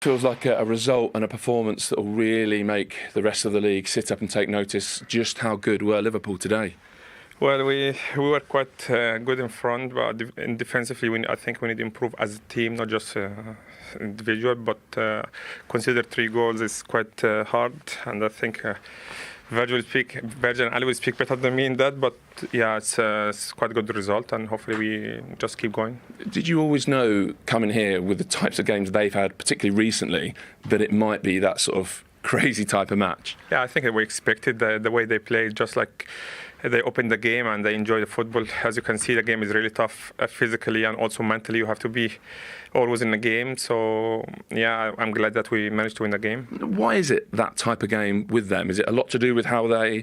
feels like a result and a performance that will really make the rest of the league sit up and take notice. Just how good were Liverpool today? Well, we were quite good in front, but defensively, I think we need to improve as a team, not just individual. But consider 3 goals is quite hard, and I think Virgil and Ali will speak better than me in that. But yeah, it's quite a good result, and hopefully we just keep going. Did you always know coming here with the types of games they've had, particularly recently, that it might be that sort of crazy type of match? Yeah, I think we expected the way they played, just like they opened the game and they enjoy the football. As you can see, the game is really tough physically and also mentally. You have to be always in the game. So, yeah, I'm glad that we managed to win the game. Why is it that type of game with them? Is it a lot to do with how they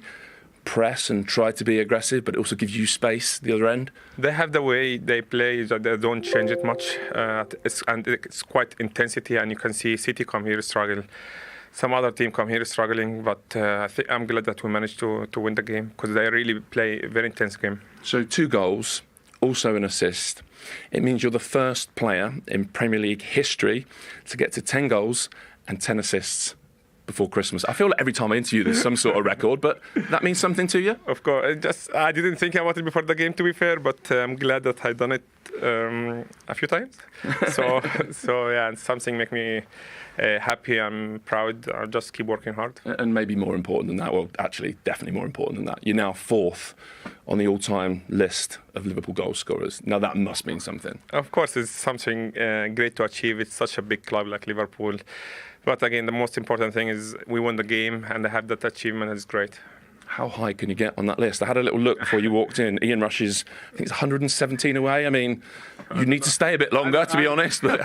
press and try to be aggressive, but it also gives you space the other end? They have the way they play, that they don't change it much. And it's quite intensity, and you can see City come here struggle. Some other team come here struggling, but I'm glad that we managed to win the game, because they really play a very intense game. So 2 goals, also an assist. It means you're the first player in Premier League history to get to 10 goals and 10 assists before Christmas. I feel like every time I interview there's some sort of record, but that means something to you? Of course. I didn't think about it before the game, to be fair, but I'm glad that I've done it a few times. So yeah, and something make me happy. I'm proud. I'll just keep working hard. And maybe more important than that, well, actually, definitely more important than that, you're now 4th on the all-time list of Liverpool goal scorers. Now, that must mean something. Of course, it's something great to achieve. It's such a big club like Liverpool. But again, the most important thing is we won the game, and to have that achievement is great. How high can you get on that list? I had a little look before you walked in. Ian Rush is, I think it's 117 away. I mean, you need to stay a bit longer, to be honest. But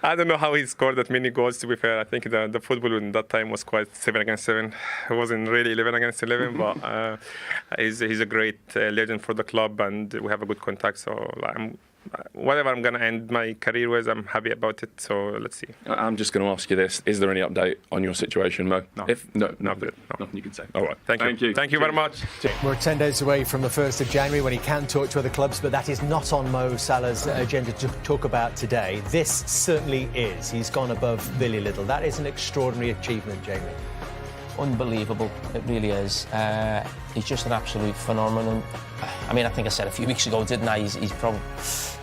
I don't know how he scored that many goals, to be fair. I think the football in that time was quite 7 against 7. It wasn't really 11 against 11, but he's a great legend for the club, and we have a good contact. So whatever I'm going to end my career with, I'm happy about it. So let's see. I'm just going to ask you this. Is there any update on your situation, Mo? No. Nothing you can say. All right. Thank you. Thank you very much. We're 10 days away from the 1st of January when he can talk to other clubs, but that is not on Mo Salah's agenda to talk about today. This certainly is. He's gone above Billy Little. That is an extraordinary achievement, Jamie. Unbelievable, it really is. He's just an absolute phenomenon. I mean, I think I said a few weeks ago, didn't I? He's probably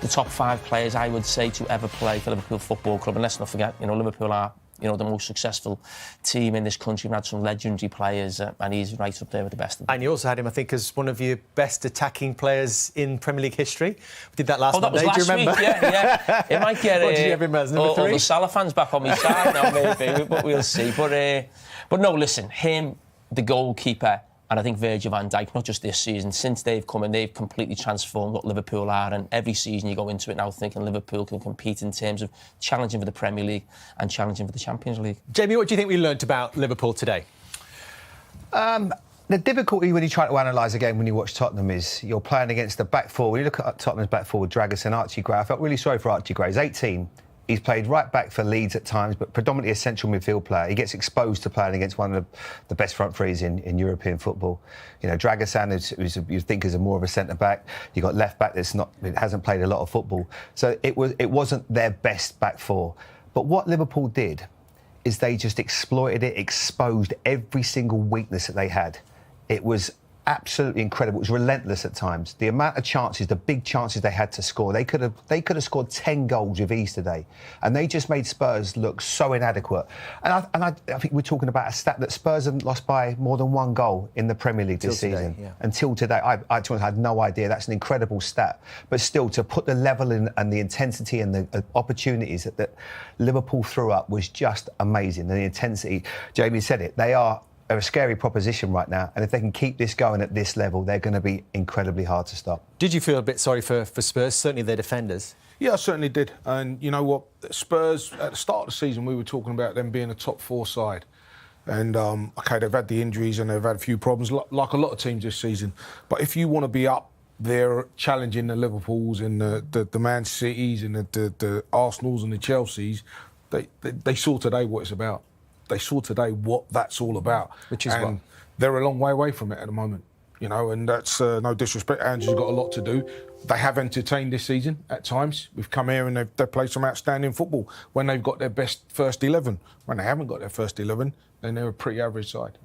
the top 5 players, I would say, to ever play for Liverpool Football Club. And let's not forget, Liverpool are, the most successful team in this country. We've had some legendary players, and he's right up there with the best of them. And you also had him, I think, as one of your best attacking players in Premier League history. We did that last Monday, do you remember? Week, yeah. It might get what did you have him as, number 3? All the Salah fans back on my side now, maybe, but we'll see. But no, listen, him, the goalkeeper, and I think Virgil van Dijk, not just this season, since they've come in, they've completely transformed what Liverpool are. And every season you go into it now thinking Liverpool can compete in terms of challenging for the Premier League and challenging for the Champions League. Jamie, what do you think we learnt about Liverpool today? The difficulty when you try to analyse a game when you watch Tottenham is you're playing against the back four. When you look at Tottenham's back four with Dragus and Archie Gray, I felt really sorry for Archie Gray. He's 18. He's played right back for Leeds at times, but predominantly a central midfield player. He gets exposed to playing against one of the best front threes in European football. Dragusan, you think is more of a centre back. You got left back it hasn't played a lot of football, so it wasn't their best back four. But what Liverpool did is they just exploited it, exposed every single weakness that they had. It was absolutely incredible. It was relentless at times. The amount of chances, the big chances they had to score, they could have scored 10 goals with ease today, and they just made Spurs look so inadequate. And I think we're talking about a stat that Spurs haven't lost by more than 1 goal in the Premier League this season. Yeah. Until today, I had no idea. That's an incredible stat. But still, to put the level in and the intensity and the opportunities that Liverpool threw up was just amazing. And the intensity, Jamie said it, they're a scary proposition right now, and if they can keep this going at this level, they're going to be incredibly hard to stop. Did you feel a bit sorry for Spurs? Certainly their defenders. Yeah, I certainly did. And you know what? Spurs, at the start of the season, we were talking about them being a top 4 side. And, OK, they've had the injuries and they've had a few problems, like a lot of teams this season. But if you want to be up there challenging the Liverpools and the Man Cities and the Arsenals and the Chelseas, they saw today what it's about. They saw today what that's all about. Which is what? They're a long way away from it at the moment, and that's no disrespect. Andrew's got a lot to do. They have entertained this season at times. We've come here and they've played some outstanding football when they've got their best first 11. When they haven't got their first 11, then they're a pretty average side.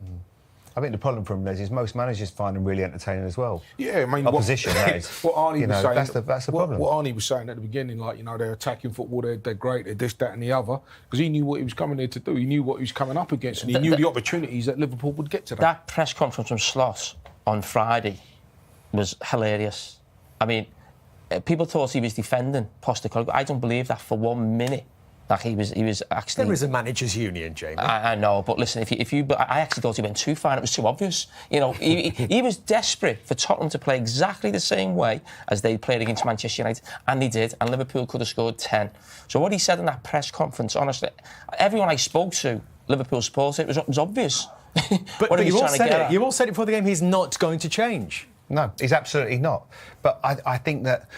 I think the problem from Les is most managers find them really entertaining as well. Yeah, I mean, opposition. That is. What Arnie was saying. That's the problem. What Arnie was saying at the beginning, like, you know, they're attacking football, they're great, they're this, that, and the other, because he knew what he was coming there to do. He knew what he was coming up against, and he knew the opportunities that Liverpool would get to that. That press conference from Slot on Friday was hilarious. I mean, people thought he was defending Postecoglou. I don't believe that for 1 minute. Like he was actually. There is a managers' union, Jamie. I know, but listen, but I actually thought he went too far and it was too obvious. You know, he was desperate for Tottenham to play exactly the same way as they played against Manchester United, and they did, and Liverpool could have scored 10. So what he said in that press conference, honestly, everyone I spoke to, Liverpool supporters, it was obvious. But you all said it. You all said it before the game. He's not going to change. No, he's absolutely not. But I think that.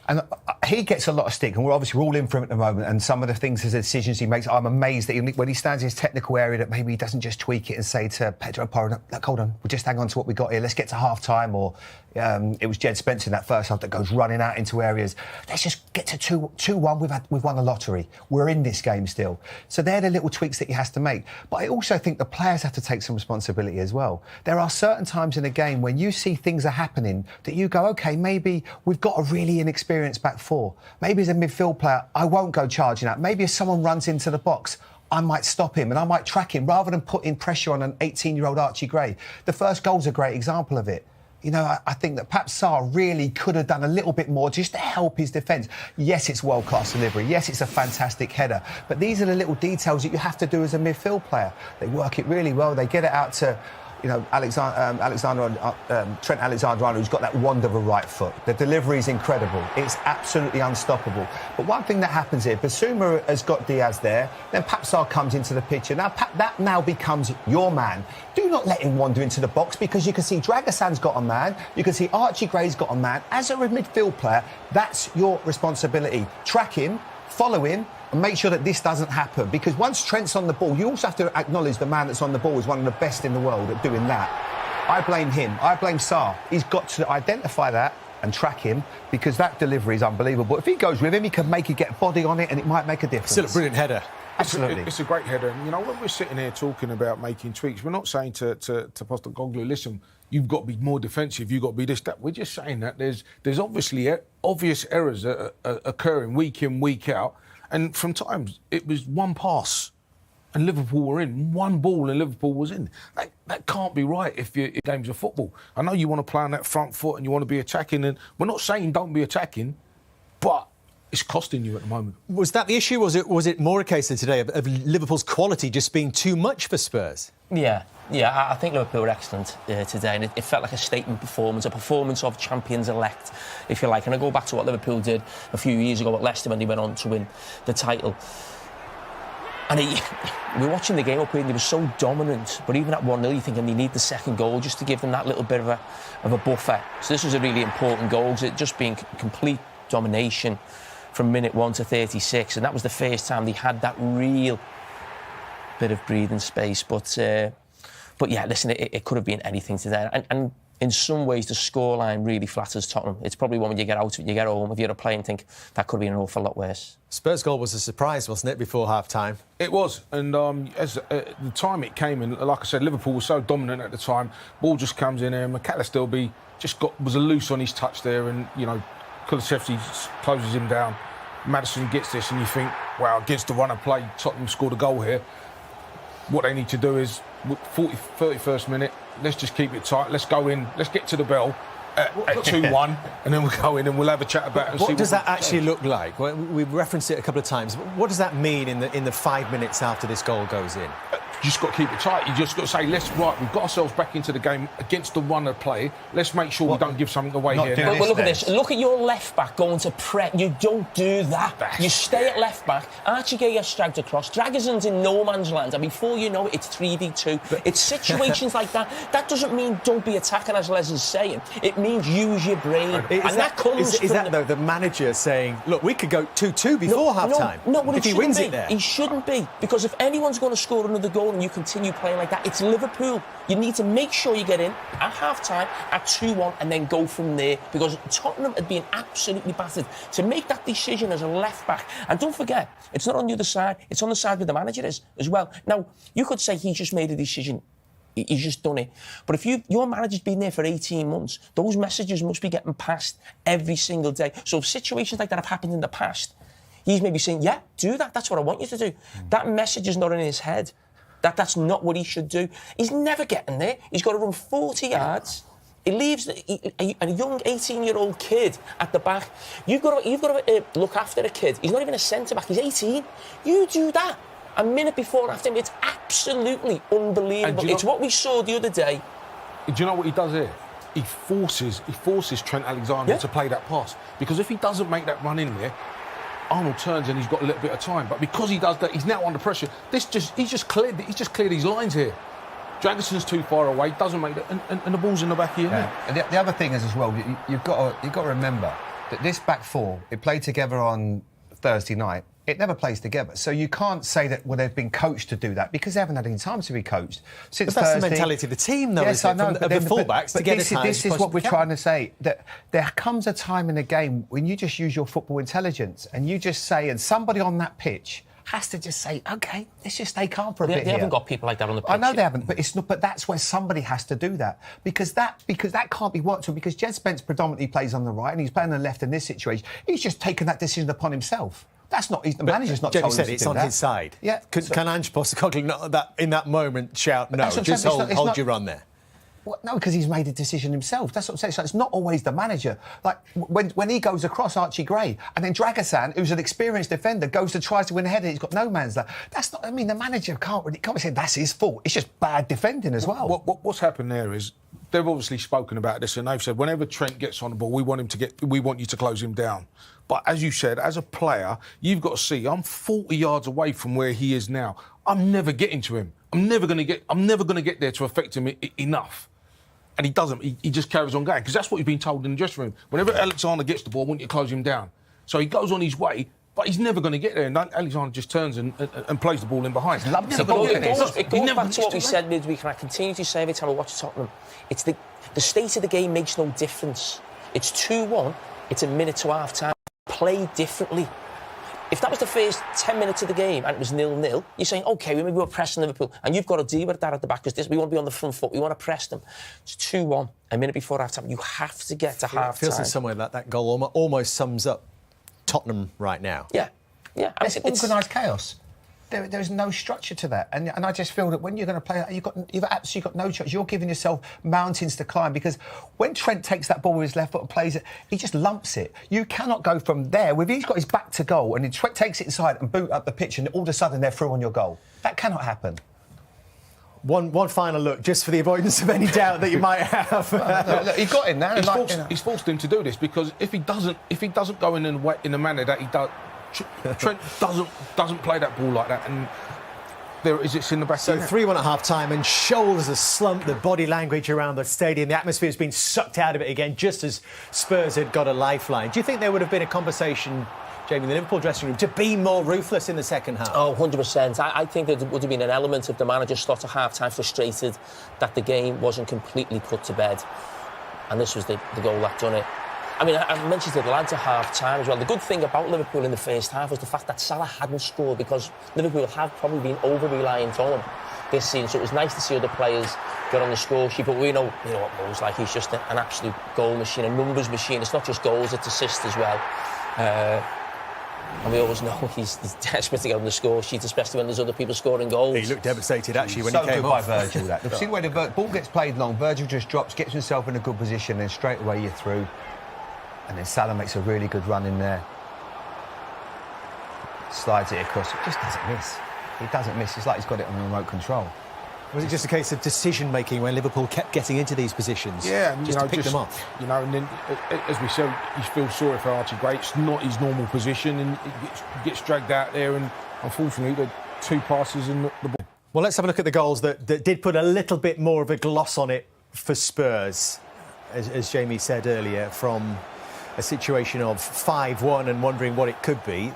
And he gets a lot of stick, and we're all in for him at the moment. And some of the things, his decisions he makes, I'm amazed that when he stands in his technical area, that maybe he doesn't just tweak it and say to Pedro Porro, "Look, hold on, we'll just hang on to what we got here. Let's get to half time." Or it was Jed Spencer in that first half that goes running out into areas. Let's just get to 2-1. We've won the lottery. We're in this game still. So they're the little tweaks that he has to make. But I also think the players have to take some responsibility as well. There are certain times in a game when you see things are happening that you go, OK, maybe we've got a really inexperienced back four. Maybe as a midfield player, I won't go charging out. Maybe if someone runs into the box, I might stop him and I might track him rather than putting pressure on an 18-year-old Archie Gray. The first goal's a great example of it. You know, I think that perhaps Salah really could have done a little bit more just to help his defence. Yes, it's world-class delivery. Yes, it's a fantastic header. But these are the little details that you have to do as a midfield player. They work it really well. They get it out to, you know, Trent Alexander-Arnold, who's got that wand of a right foot. The delivery is incredible. It's absolutely unstoppable. But one thing that happens here, Basuma has got Diaz there, then Papsar comes into the picture. Now, that now becomes your man. Do not let him wander into the box, because you can see Dragosan's got a man, you can see Archie Gray's got a man. As a midfield player, that's your responsibility. Track him, follow him, and make sure that this doesn't happen. Because once Trent's on the ball, you also have to acknowledge the man that's on the ball is one of the best in the world at doing that. I blame him. I blame Salah. He's got to identify that and track him, because that delivery is unbelievable. If he goes with him, he can make it get body on it, and it might make a difference. Still a brilliant header. Absolutely. It's a great header. And, you know, when we're sitting here talking about making tweaks, we're not saying to Postecoglou, listen, you've got to be more defensive, you've got to be this, that. We're just saying that there's obviously obvious errors that are occurring week in, week out. And from times, it was one pass and Liverpool were in. One ball and Liverpool was in. That can't be right if your games are football. I know you want to play on that front foot and you want to be attacking. And we're not saying don't be attacking, but it's costing you at the moment. Was that the issue? Was it more a case of today of Liverpool's quality just being too much for Spurs? Yeah, I think Liverpool were excellent today, and it felt like a statement performance, a performance of champions-elect, if you like. And I go back to what Liverpool did a few years ago at Leicester when they went on to win the title. And we were watching the game up here and they were so dominant, but even at 1-0 you're thinking they need the second goal just to give them that little bit of a buffer. So this was a really important goal, because it just being complete domination from minute 1 to 36, and that was the first time they had that real bit of breathing space. But yeah, listen, it could have been anything today. And in some ways, the scoreline really flatters Tottenham. It's probably one when you get out, you get home, if you're a player and think that could have been an awful lot worse. Spurs' goal was a surprise, wasn't it, before half-time? It was, and as the time it came in, like I said, Liverpool was so dominant at the time. Ball just comes in there, and McAllister was loose on his touch there, and you know, Kulusevski closes him down. Maddison gets this, and you think, wow, against the run of play, Tottenham scored a goal here. What they need to do is, 31st minute, let's just keep it tight. Let's go in. Let's get to the bell at 2-1, and then we'll go in and we'll have a chat about it. What does that actually look like? Well, we've referenced it a couple of times. What does that mean in the 5 minutes after this goal goes in? You just got to keep it tight. You just got to say, we've got ourselves back into the game against the run of play. Let's make sure we don't give something away here. Well, look at this. Look at your left back going to press. You don't do that. You stay at left back. Archie Gray gets dragged across. Dragason's in no man's land. And before you know it, it's 3v2. It's situations like that. That doesn't mean don't be attacking, as Les is saying. It means use your brain. That comes is that the manager saying, look, we could go 2-2 before half-time? No, if he wins it there. He shouldn't be. Because if anyone's going to score another goal score and you continue playing like that. It's Liverpool. You need to make sure you get in at half-time, at 2-1, and then go from there, because Tottenham had been absolutely battered. To make that decision as a left-back, and don't forget, it's not on the other side, it's on the side where the manager is as well. Now, you could say he just made a decision. He's just done it. But if your manager's been there for 18 months, those messages must be getting passed every single day. So if situations like that have happened in the past, he's maybe saying, yeah, do that. That's what I want you to do. That message is not in his head. That's not what he should do. He's never getting there. He's got to run 40 yards. He leaves a young 18-year-old kid at the back. You've got to look after a kid. He's not even a centre-back. He's 18. You do that. A minute before and after him, it's absolutely unbelievable. It's what we saw the other day. Do you know what he does here? He forces Trent Alexander to play that pass. Because if he doesn't make that run in there, Arnold turns and he's got a little bit of time. But because he does that, he's now under pressure. He's just cleared his lines here. Dragison's too far away, doesn't make it, and the ball's in the back of your net. And the other thing is as well, you've got to remember that this back four, it played together on Thursday night. It never plays together. So you can't say that, well, they've been coached to do that, because they haven't had any time to be coached since But that's Thursday. The mentality of the team, though, yes, I know, but the fullbacks to get it. This is what we're trying to say, that there comes a time in a game when you just use your football intelligence and you just say, and somebody on that pitch has to just say, OK, let's just stay calm for a bit here. They haven't got people like that on the pitch. I know they haven't, but it's not. But that's where somebody has to do that, because that can't be worked on, because Jed Spence predominantly plays on the right and he's playing on the left in this situation. He's just taken that decision upon himself. That's not. The manager's not told him to do that. It's on his side. Yeah. Can Ange Postecoglou not in that moment shout, no, just hold your run there? Well, no, because he's made a decision himself. That's what I'm saying. So it's not always the manager. Like when he goes across Archie Gray, and then Dragosan, who's an experienced defender, tries to win a header, he's got no man's there. That's not. I mean, the manager can't be saying that's his fault. It's just bad defending as well. What's happened there is they've obviously spoken about this, and they've said whenever Trent gets on the ball, we want you to close him down. But as you said, as a player, you've got to see, I'm 40 yards away from where he is now. I'm never getting to him. I'm never going to get there to affect him enough. And he doesn't. He just carries on going, because that's what he's been told in the dressing room. Whenever Alexander gets the ball, I want you to close him down. So he goes on his way, but he's never going to get there. And Alexander just turns and plays the ball in behind. It goes back to what we said midweek, and I continue to say every time I watch Tottenham, it's the state of the game makes no difference. It's 2-1, it's a minute to half-time. Play differently. If that was the first 10 minutes of the game and it was 0-0, you're saying, OK, maybe we're pressing Liverpool, and you've got to deal with that at the back, because we want to be on the front foot, we want to press them. It's 2-1, a minute before half-time. You have to get to half-time. It feels in some way that goal almost sums up Tottenham right now. Yeah. It's organised chaos. There's no structure to that, and I just feel that when you're going to play, you've absolutely got no choice. You're giving yourself mountains to climb, because when Trent takes that ball with his left foot and plays it, he just lumps it. You cannot go from there. He's got his back to goal, and then Trent takes it inside and boot up the pitch, and all of a sudden they're through on your goal. That cannot happen. One final look, just for the avoidance of any doubt that you might have. Look, he got in there. He's forced him to do this, because if he doesn't go in the manner that he does. Trent doesn't play that ball like that, and it's in the back. So 3-1 at half-time, and shoulders are slumped, the body language around the stadium, the atmosphere has been sucked out of it again, just as Spurs had got a lifeline. Do you think there would have been a conversation, Jamie, in the Liverpool dressing room, to be more ruthless in the second half? Oh, 100%. I think there would have been an element of the manager slot at half-time frustrated that the game wasn't completely put to bed, and this was the goal that done it. I mean, I mentioned to the lads at half-time as well. The good thing about Liverpool in the first half was the fact that Salah hadn't scored, because Liverpool have probably been over-reliant on him this season. So it was nice to see other players get on the score sheet. But we know what Mo's like. He's just an absolute goal machine, a numbers machine. It's not just goals, it's assists as well. And we always know he's desperate to get on the score sheet, especially when there's other people scoring goals. He looked devastated, actually, when he came off. off. By Virgil, that. You've seen where the ball gets played long, Virgil just drops, gets himself in a good position, and straight away you're through. And then Salah makes a really good run in there. Slides it across. It just doesn't miss. He doesn't miss. It's like he's got it on remote control. Was it just a case of decision-making when Liverpool kept getting into these positions? Yeah, just to pick them off. And then, as we said, you feel sorry for Archie Gray. It's not his normal position, and it gets dragged out there, and unfortunately, the two passes and the ball. Well, let's have a look at the goals that did put a little bit more of a gloss on it for Spurs, as Jamie said earlier, from a situation of 5-1 and wondering what it could be.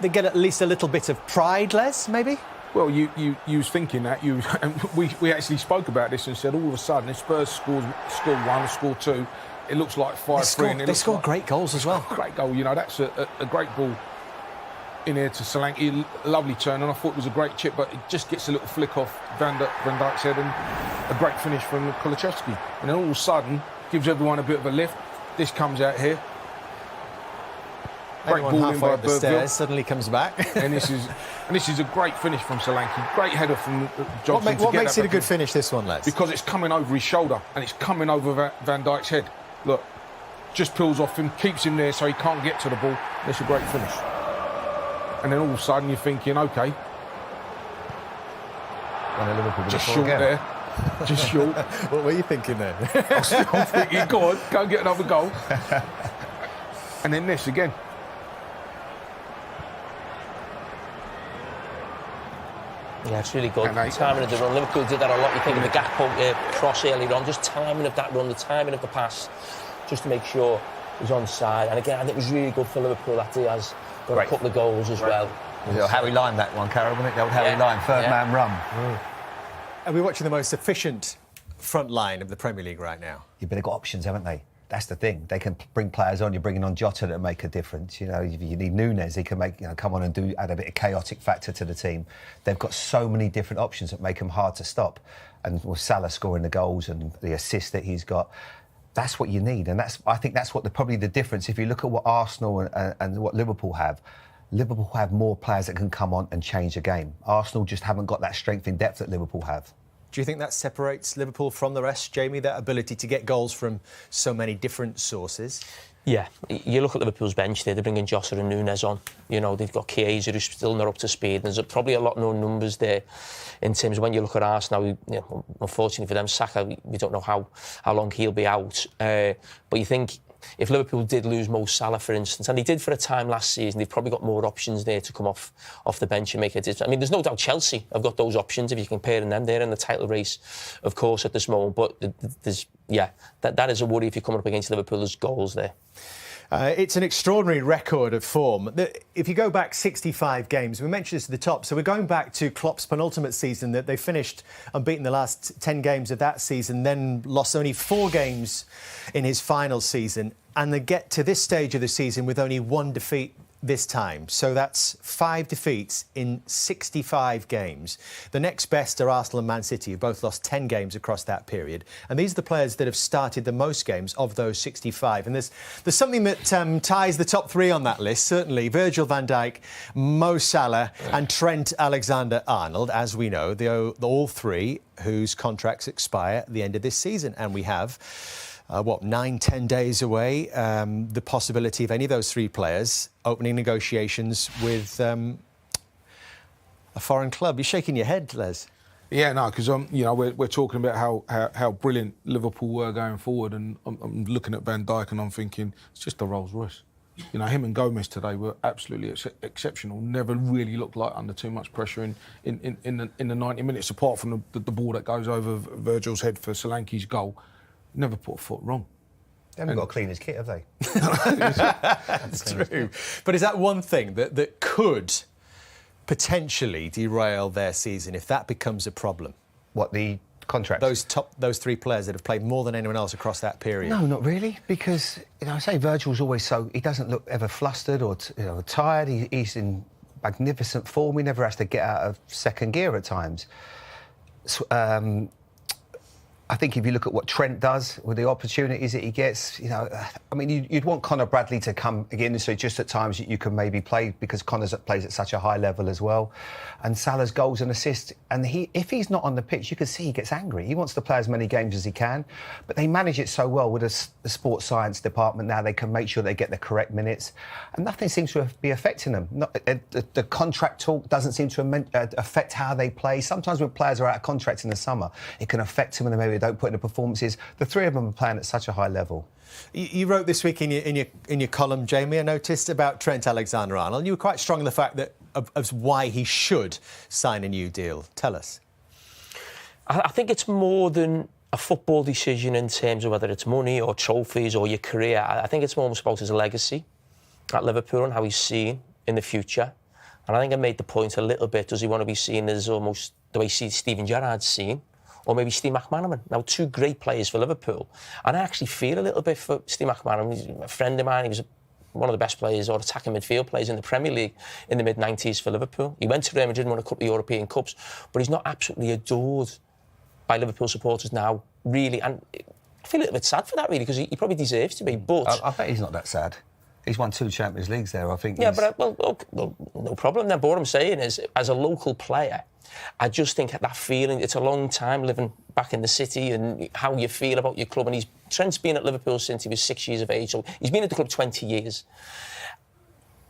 They get at least a little bit of pride, Les, maybe? Well, you was thinking that and we actually spoke about this and said all of a sudden if Spurs score one, score two, it looks like 5-3. They scored great goals as well. Great goal, you know, that's a great ball in here to Solanke, lovely turn, and I thought it was a great chip, but it just gets a little flick off Van Dijk's head, and a great finish from Kulusevski. And then all of a sudden gives everyone a bit of a lift. This comes out here. Great Anyone ball in halfway by up the Bergville. stairs suddenly comes back. And this is a great finish from Solanke. Great header from Johnson. What makes it a good finish, this one, Les? Because it's coming over his shoulder and it's coming over Van Dijk's head. Look, just peels off him, keeps him there so he can't get to the ball. It's a great finish. And then all of a sudden you're thinking, OK, just short there. Just short. What were you thinking then? I'm thinking, go on, go and get another goal. And then this again. Yeah, it's really good. Timing of the run. Liverpool did that a lot. You think of the gap cross earlier on, just timing of that run, the timing of the pass, just to make sure he's on side. And again, I think it was really good for Liverpool that Diaz got a couple of goals as well. Harry Lime, that one, Carragher, wasn't it? The old Harry Lime, third man run. Are we watching the most efficient front line of the Premier League right now? Yeah, but they've got options, haven't they? That's the thing. They can bring players on. You're bringing on Jota that make a difference. You know, you need Núñez. He can come on and add a bit of chaotic factor to the team. They've got so many different options that make them hard to stop. And with Salah scoring the goals and the assists that he's got, that's what you need. And I think that's what probably the difference. If you look at what Arsenal and what Liverpool have more players that can come on and change the game. Arsenal just haven't got that strength in depth that Liverpool have. Do you think that separates Liverpool from the rest, Jamie, that ability to get goals from so many different sources? Yeah, you look at Liverpool's bench there, they're bringing Jota and Núñez on. You know, they've got Chiesa who's still not up to speed. There's probably a lot more numbers there in terms of when you look at Arsenal. Unfortunately for them, Saka, we don't know how long he'll be out. But you think if Liverpool did lose Mo Salah, for instance, and they did for a time last season, they've probably got more options there to come off the bench and make a difference. I mean, there's no doubt Chelsea have got those options if you're comparing them. They're in the title race, of course, at this moment. But that is a worry if you're coming up against Liverpool. There's goals there. It's an extraordinary record of form. If you go back 65 games, we mentioned this at the top, so we're going back to Klopp's penultimate season, that they finished unbeaten the last 10 games of that season, then lost only 4 games in his final season, and they get to this stage of the season with only 1 defeat this time. So that's 5 defeats in 65 games. The next best are Arsenal and Man City, who both lost 10 games across that period. And these are the players that have started the most games of those 65. And there's something that ties the top 3 on that list, certainly. Virgil van Dijk, Mo Salah and Trent Alexander-Arnold, as we know, all 3 whose contracts expire at the end of this season. And we have 9-10 days away, the possibility of any of those 3 players opening negotiations with a foreign club. You're shaking your head, Les. Yeah, no, because we're talking about how brilliant Liverpool were going forward, and I'm looking at Van Dijk and I'm thinking it's just a Rolls Royce. You know, him and Gomez today were absolutely exceptional. Never really looked like under too much pressure in the 90 minutes, apart from the ball that goes over Virgil's head for Solanke's goal. Never put a foot wrong. They haven't got a cleaner's kit, have they? That's true. But is that one thing that could potentially derail their season if that becomes a problem? What, the contract? Those 3 players that have played more than anyone else across that period. No, not really, because I say Virgil's always he doesn't look ever flustered or tired. He's in magnificent form. He never has to get out of second gear at times. I think if you look at what Trent does with the opportunities that he gets, you'd want Conor Bradley to come again, so just at times you can maybe play, because Conor plays at such a high level as well. And Salah's goals and assists, and if he's not on the pitch, you can see he gets angry. He wants to play as many games as he can, but they manage it so well with the sports science department now. They can make sure they get the correct minutes, and nothing seems to be affecting them. The contract talk doesn't seem to affect how they play. Sometimes when players are out of contract in the summer, it can affect them, and maybe don't put in the performances. The 3 of them are playing at such a high level. You wrote this week in your column, Jamie, I noticed, about Trent Alexander-Arnold. You were quite strong in the fact that of why he should sign a new deal. Tell us. I think it's more than a football decision in terms of whether it's money or trophies or your career. I think it's more about his legacy at Liverpool and how he's seen in the future. And I think I made the point a little bit, does he want to be seen as almost the way Steven Gerrard's seen? Or maybe Steve McManaman. Now, 2 great players for Liverpool. And I actually feel a little bit for Steve McManaman. He's a friend of mine. He was one of the best players or attacking midfield players in the Premier League in the mid-90s for Liverpool. He went to Real Madrid and won a couple of European Cups, but he's not absolutely adored by Liverpool supporters now, really. And I feel a little bit sad for that, really, because he probably deserves to be, but... I bet he's not that sad. He's won 2 Champions Leagues there, I think. Yeah, but, well, no problem then. But what I'm saying is, as a local player, I just think that feeling, it's a long time living back in the city and how you feel about your club. And Trent's been at Liverpool since he was 6 years of age, so he's been at the club 20 years.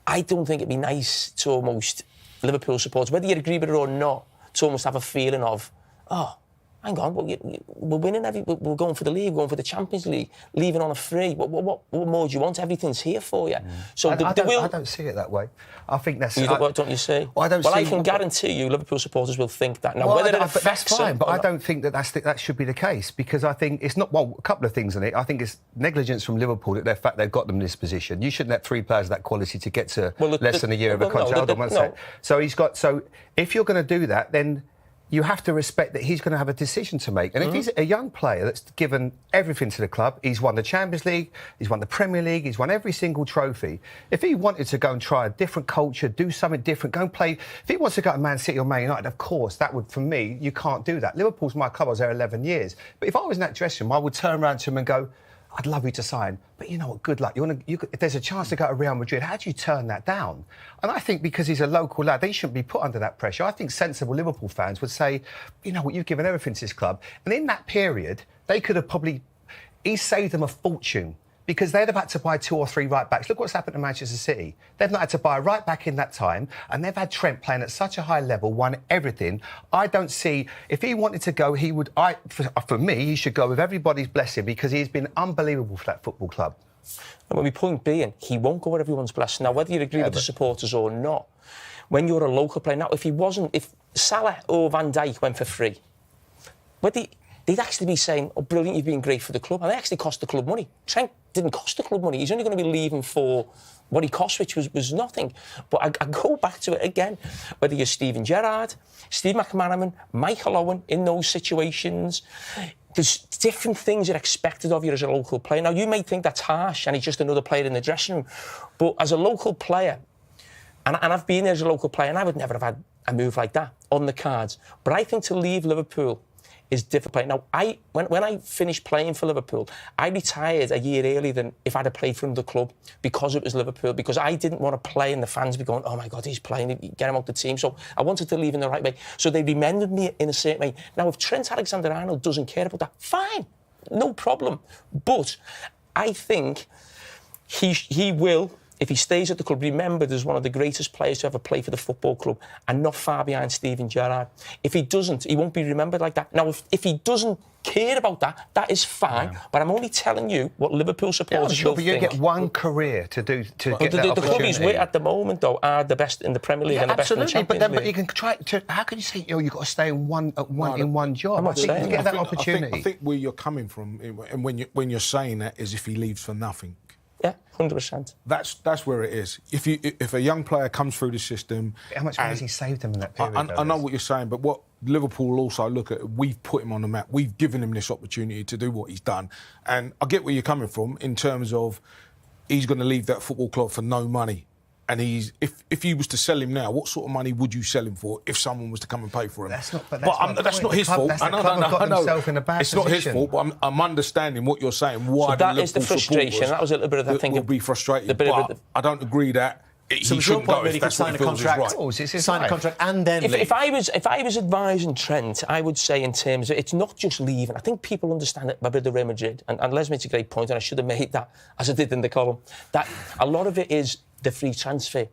I don't think it'd be nice to almost, Liverpool supporters, whether you agree with it or not, to almost have a feeling of, oh, hang on, we're winning we're going for the league, we're going for the Champions League, leaving on a free. What more do you want? Everything's here for you. So I don't see it that way. I think that's... Don't you see? Well, I can guarantee you Liverpool supporters will think that. Now, well, whether it but that's fine, but I don't think that should be the case, because I think it's not... Well, a couple of things in it. I think it's negligence from Liverpool that they've got them in this position. You shouldn't let 3 players of that quality to get to less than a year of a contract. So if you're going to do that, then... you have to respect that he's going to have a decision to make. And if he's a young player that's given everything to the club, he's won the Champions League, he's won the Premier League, he's won every single trophy. If he wanted to go and try a different culture, do something different, go and play... If he wants to go to Man City or Man United, of course, that would, for me, you can't do that. Liverpool's my club, I was there 11 years. But if I was in that dressing room, I would turn around to him and go, I'd love you to sign, but you know what, good luck. If there's a chance to go to Real Madrid, how do you turn that down? And I think because he's a local lad, they shouldn't be put under that pressure. I think sensible Liverpool fans would say, you know what, you've given everything to this club. And in that period, they could have probably... he saved them a fortune, because they'd have had to buy 2 or 3 right-backs. Look what's happened to Manchester City. They've not had to buy a right-back in that time, and they've had Trent playing at such a high level, won everything. I don't see... if he wanted to go, he would... For me, he should go with everybody's blessing, because he's been unbelievable for that football club. And my point being, he won't go with everyone's blessing. Now, whether you agree with the supporters or not, when you're a local player... Now, if Salah or Van Dijk went for free, they'd actually be saying, oh, brilliant, you've been great for the club. And they actually cost the club money. Trent didn't cost the club money. He's only going to be leaving for what he cost, which was nothing. But I go back to it again. Whether you're Steven Gerrard, Steve McManaman, Michael Owen, in those situations, there's different things that are expected of you as a local player. Now, you may think that's harsh and he's just another player in the dressing room. But as a local player, and I've been there as a local player, and I would never have had a move like that on the cards. But I think to leave Liverpool is difficult. Now, when I finished playing for Liverpool, I retired a year earlier than if I'd have played for another club, because it was Liverpool, because I didn't want to play and the fans be going, oh my God, he's playing, get him out the team. So I wanted to leave in the right way. So they remembered me in a certain way. Now, if Trent Alexander-Arnold doesn't care about that, fine, no problem. But I think he will, if he stays at the club, remembered as one of the greatest players to ever play for the football club, and not far behind Steven Gerrard. If he doesn't, he won't be remembered like that. Now, if he doesn't care about that, that is fine. Yeah. But I'm only telling you what Liverpool supporters will think. But you get one career to get that opportunity. The club he's with at the moment, though, are the best in the Premier League and the best in the Champions League. But you can try to... How can you say, you've got to stay in one job? I'm not saying get that opportunity. I think where you're coming from, and when you're saying that, is if he leaves for nothing. Yeah, 100%. That's where it is. If a young player comes through the system... How much money has he saved them in that period? I know what you're saying, but what Liverpool also look at, we've put him on the map. We've given him this opportunity to do what he's done. And I get where you're coming from in terms of he's going to leave that football club for no money. And if you was to sell him now, what sort of money would you sell him for if someone was to come and pay for him? That's not his fault. I know. It's not his fault, but I'm understanding what you're saying. Why that is the frustration. That was a little bit of the thing. Will be frustrated, but I don't agree that. So was your point really could sign a contract, sign a contract and then leave? If I was advising Trent, I would say in terms of, it's not just leaving. I think people understand it about the Real Madrid, and Les makes a great point, and I should have made that, as I did in the column, that a lot of it is the free transfer.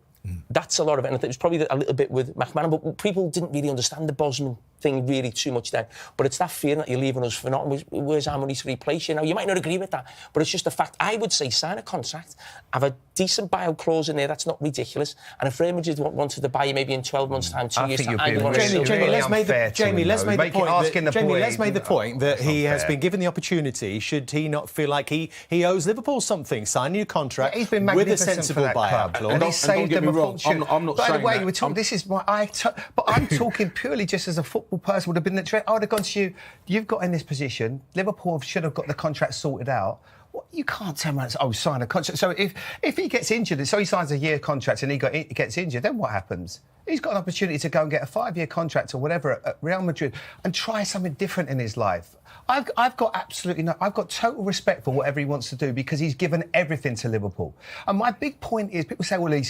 That's a lot of it, and it was probably a little bit with McManaman, but people didn't really understand the Bosman thing really too much then. But it's that feeling that you're leaving us for nothing. Where's our money to replace you? Now, you might not agree with that, but it's just a fact. I would say sign a contract, have a decent buyout clause in there that's not ridiculous, and if Real Madrid wanted to buy you maybe in 12 months' time, 2 years' time, Jamie, let's make the point that he has been given the opportunity. Should he not feel like he owes Liverpool something? Sign a new contract with a sensible buyout clause. And he saved them a fortune. I'm not By saying the way, that. we're talking, this is my... but I'm talking purely just as a football person would have been the... I would have gone to you, you've got in this position, Liverpool should have got the contract sorted out. Well, you can't turn around and say, sign a contract. So if he gets injured, so he signs a year contract and he gets injured, then what happens? He's got an opportunity to go and get a 5-year contract or whatever at Real Madrid and try something different in his life. I've got total respect for whatever he wants to do because he's given everything to Liverpool. And my big point is, people say, well, they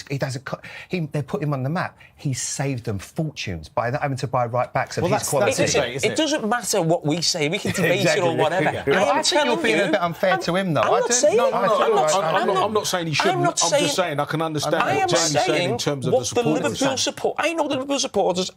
put him on the map. He saved them fortunes by not having to buy right backs of his quality. It doesn't matter what we say. We can debate it or whatever. Yeah. I think you're being a bit unfair to him, though. I'm not saying he shouldn't. I'm just saying I can understand what Jamie's saying in terms of the support. I know the Liverpool supporters.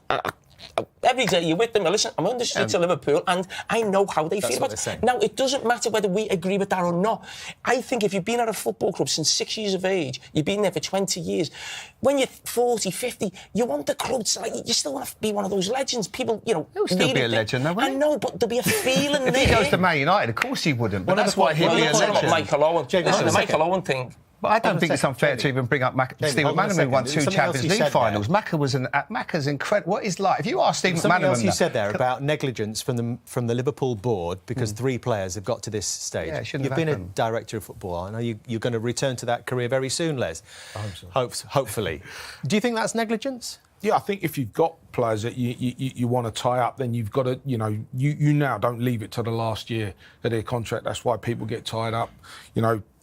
Every day you're with them. Listen, I'm on the streets of Liverpool and I know how they feel about it. Now, it doesn't matter whether we agree with that or not. I think if you've been at a football club since 6 years of age, you've been there for 20 years, when you're 40, 50, you want the club to, you still want to be one of those legends. People, He'll still be a legend, though, won't he? I know, but there'll be a feeling there. If he goes to Man United, of course he wouldn't. But that's why he'll be a legend. Michael Owen. The Michael Owen thing. But I don't think it's unfair to even bring up Steve McManaman, who won 2 Champions League finals. Macca's incredible. What is like? If you ask Steve McManaman... Something else you said there about negligence from the Liverpool board because 3 players have got to this stage. Yeah, it shouldn't You've have been happened. a director of football. I know you're going to return to that career very soon, Les. I hope so. Hopefully. Do you think that's negligence? Yeah, I think if you've got players that you want to tie up, then you've got to, you now don't leave it to the last year of their contract. That's why people get tied up,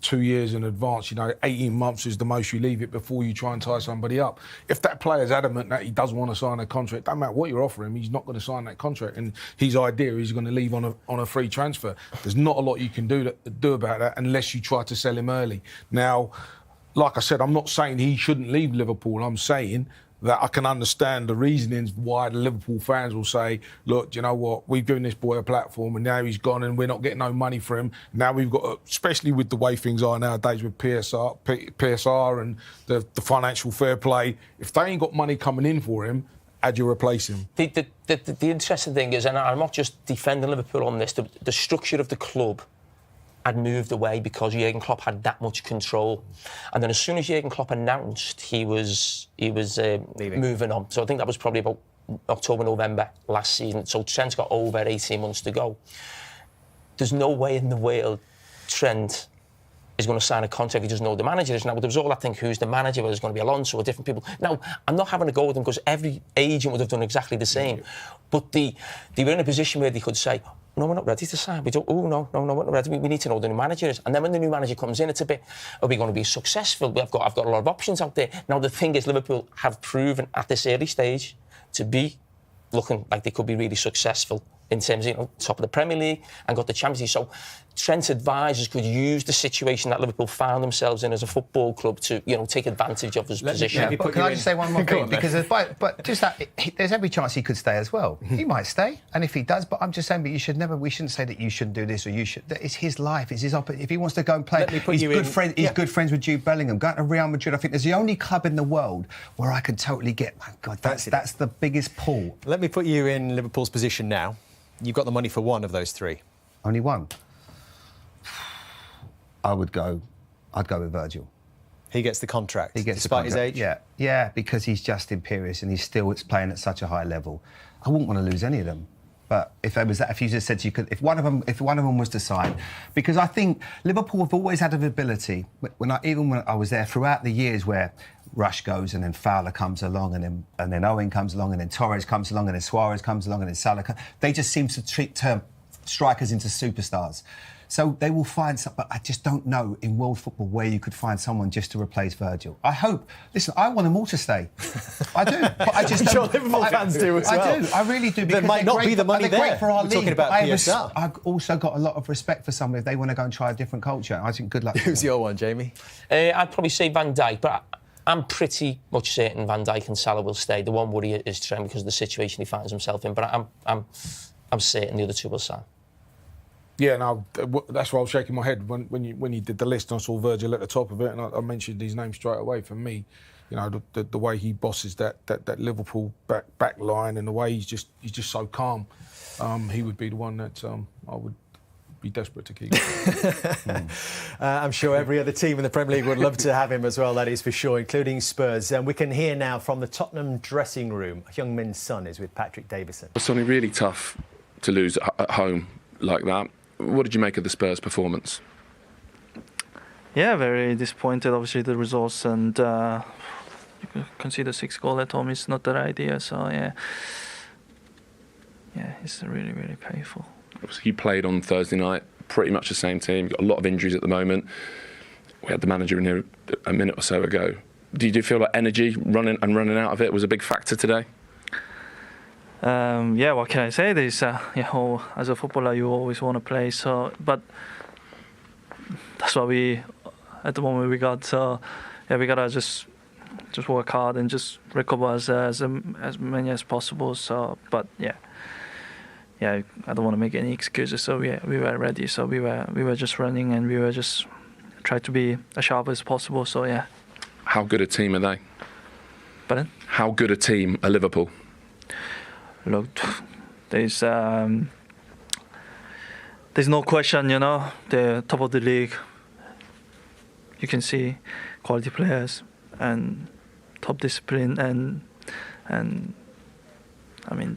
2 years in advance. 18 months is the most you leave it before you try and tie somebody up. If that player's adamant that he doesn't want to sign a contract, don't matter what you're offering him, he's not going to sign that contract. And his idea is going to leave on a free transfer. There's not a lot you can do about that unless you try to sell him early. Now, like I said, I'm not saying he shouldn't leave Liverpool. I'm saying that I can understand the reasonings why the Liverpool fans will say, look, you know what, we've given this boy a platform and now he's gone and we're not getting no money for him. Now we've got, especially with the way things are nowadays with PSR and the financial fair play, if they ain't got money coming in for him, how do you replace him? The interesting thing is, and I'm not just defending Liverpool on this, the structure of the club had moved away because Jurgen Klopp had that much control, and then as soon as Jurgen Klopp announced he was moving on, so I think that was probably about October, November last season. So Trent's got over 18 months to go. There's no way in the world Trent is going to sign a contract if he doesn't know who the manager is. Now, there was all that thing, who's the manager, whether it's going to be Alonso or different people. Now, I'm not having a go with them because every agent would have done exactly the same. But they were in a position where they could say, no, we're not ready to sign. We don't, no, we're not ready. We need to know who the new manager is. And then when the new manager comes in, it's a bit, are we going to be successful? I've got a lot of options out there. Now, the thing is, Liverpool have proven at this early stage to be looking like they could be really successful in terms of, top of the Premier League and got the Champions League. So Trent's advisors could use the situation that Liverpool found themselves in as a football club to, take advantage of his position. But can I just say one more thing? Because there's every chance he could stay as well. He might stay, and if he does, but I'm just saying, but we shouldn't say that you shouldn't do this or you should. It's his life. It's his if he wants to go and play, he's good friends with Jude Bellingham. Going to Real Madrid, I think there's the only club in the world where I can totally get. My God, that's the biggest pull. Let me put you in Liverpool's position now. You've got the money for one of those 3. Only one. I'd go with Virgil. He gets the contract, despite the contract. His age? Yeah, because he's just imperious and he's still playing at such a high level. I wouldn't want to lose any of them. But if you just said you could, if one of them was to sign, because I think Liverpool have always had an ability. When I was there throughout the years where Rush goes and then Fowler comes along and then Owen comes along and then Torres comes along and then Suarez comes along and then Salah. They just seem to turn strikers into superstars. So they will find some, but I just don't know in world football where you could find someone just to replace Virgil. I hope. Listen, I want them all to stay. I do. But I just don't. Liverpool fans do as well. I do. I really do. There might not be the money there. Great for our We're league. talking about PSR. I've also got a lot of respect for someone if they want to go and try a different culture. I think good luck. Who's your one, Jamie? I'd probably say Van Dijk, but I'm pretty much certain Van Dijk and Salah will stay. The one worry is Trent because of the situation he finds himself in, but I'm certain the other two will sign. Yeah, no, that's why I was shaking my head when you did the list. And I saw Virgil at the top of it, and I mentioned his name straight away. For me, you know, the way he bosses that Liverpool back line, and the way he's just so calm, he would be the one that I would be desperate to keep. I'm sure every other team in the Premier League would love to have him as well, that is for sure, including Spurs. And we can hear now from the Tottenham dressing room. Heung-min Son is with Patrick Davison. It's something really tough to lose at home like that. What did you make of the Spurs performance? Yeah, very disappointed, obviously, the results, and you concede a 6-goal at home is not that idea, so yeah, it's really, really painful. You played on Thursday night, pretty much the same team. You've got a lot of injuries at the moment. We had the manager in here a minute or so ago. Did you feel like energy running out of it was a big factor today? Yeah, what can I say? There's, as a footballer, you always want to play. So, but that's what at the moment we got. So, yeah, we gotta just work hard and just recover as many as possible. So, but yeah, I don't want to make any excuses. So we were ready. So we were just running, and we were just try to be as sharp as possible. So yeah. How good a team are they? Pardon? How good a team are Liverpool? Look, there's no question, you know, they're top of the league. You can see quality players and top discipline, and I mean,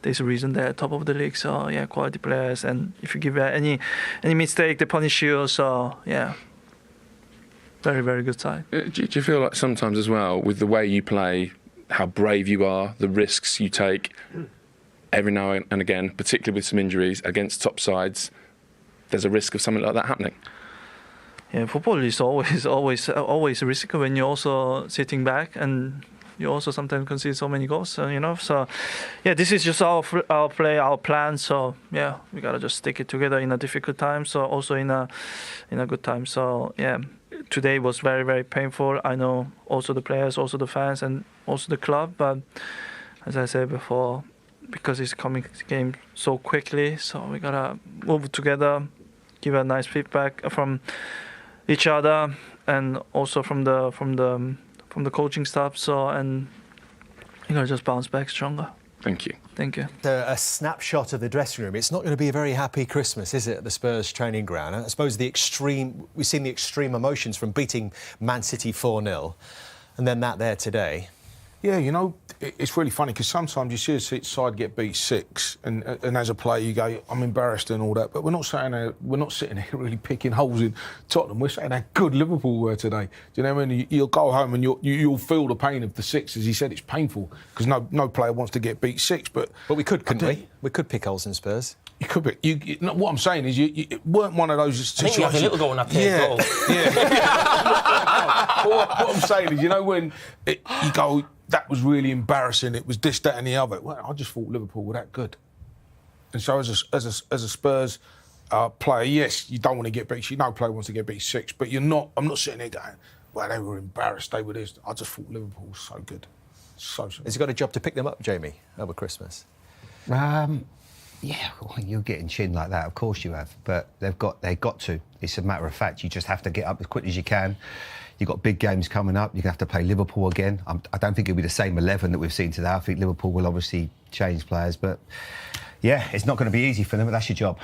there's a reason they're top of the league. So yeah, quality players, and if you give any mistake, they punish you. So yeah, very, very good side. Do you feel like sometimes as well, with the way you play, how brave you are, the risks you take every now and again, particularly with some injuries against top sides, there's a risk of something like that happening? Yeah, football is always risky when you're also sitting back, and you also sometimes concede so many goals, you know. So yeah, this is just our play, our plan. So yeah, we gotta just stick it together in a difficult time, so also in a good time. So yeah, today was very, very painful. I know also the players, also the fans, and also the club. But as I said before, because it's coming game so quickly, so we gotta move together, give a nice feedback from each other, and also from the coaching staff. So, and you gotta just bounce back stronger. Thank you. Thank you. A snapshot of the dressing room. It's not going to be a very happy Christmas, is it, at the Spurs training ground? I suppose we've seen the extreme emotions from beating Man City 4-0, and then that there today. Yeah, you know, it's really funny because sometimes you see a side get beat 6, and as a player you go, I'm embarrassed and all that. But we're not sitting here really picking holes in Tottenham. We're saying how good Liverpool were today. Do you know what I mean? You'll go home and you'll feel the pain of the 6. As he said, it's painful because no player wants to get beat 6. But we couldn't we? We could pick holes in Spurs. You could be. What I'm saying is, it weren't one of those situations. I think you have a little go on that third goal. Yeah. What I'm saying is, you know, when you go, that was really embarrassing. It was this, that, and the other. Well, I just thought Liverpool were that good. And so, as a Spurs player, yes, you don't want to get beat. No player wants to get beat 6, but you're not. I'm not sitting there going, well, they were embarrassed. They were this. I just thought Liverpool was so good, so. Has he got a job to pick them up, Jamie, over Christmas? Yeah, well, you're getting chinned like that. Of course you have, but they've got to. It's a matter of fact. You just have to get up as quick as you can. You've got big games coming up. You're going to have to play Liverpool again. I don't think it'll be the same 11 that we've seen today. I think Liverpool will obviously change players, but yeah, it's not going to be easy for them. But that's your job.